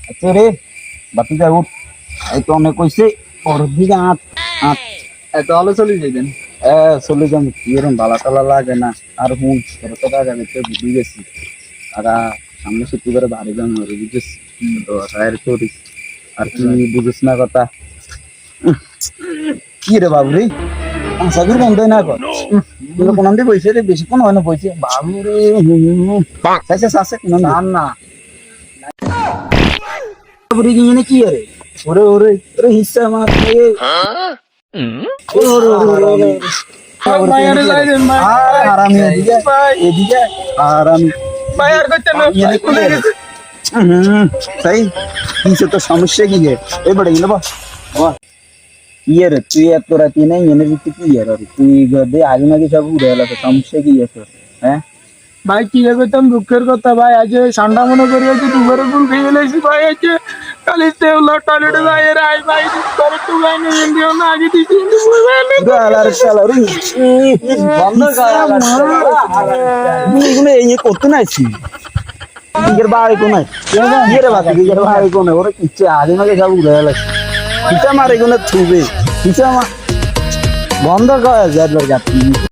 আচ্ছা রে বাতি যা উঠ এই তো অনেক কইছে ওর দিকে আট আট এত আলো চলে যাইতেন। চলে যাম কি এরকম বালা টালা লাগে না আর হুন তোর তো টাকা নিতে বুঝি গেছি আর সামনে শুক্রবারে বাড়ি যাম বুঝেছি তো রায়ের করিস আর কি বুঝিস না কথা কি রে বাবু রে সাগর বন্ধ না কর কিন্তু কোন দিয়ে বইছে রে বেশি কোন হয় না বইছে বাবু রে সাইসে সাসে কোন না বাবু রে গিয়ে কি রে ওরে ওরে ওরে হিস্সা মার ওরে ওরে ওরে বাইরে যাইতেন ভাই। আরামি এদিকে এদিকে আরামি বাইরে করতে না ইয়ে কোলে গেছে তাই কিসে তো সমস্যা কি রে এ বড় গেল বা ইয়ে রে তুই এত রাতি নেই এনে দিতে কি ইয়ার তুই গদে আগে নাকি সব উড়ে গেল সমস্যা কি আছে হ্যাঁ ভাই কি করতাম দুঃখের কথা ভাই আজ ঠান্ডা মনে করি আজ দুবারে ফুল খেয়ে গেছি ভাই আজ খালি তেউলা টয়লেটে যাই রাই ভাই করে তো গাই নেই এন্ডিও না আগে দিছি গালার শালার বন্ধ এগুলো এই করতে নাইছি নিজের বাড়ি কোন ইয়ের বাকি নিজের বাড়ি কোন ওরা কিচ্ছে আগে নাকি সব উড়ে গেল কিটা মারে কোন থুবে কিটা বন্ধ কর যার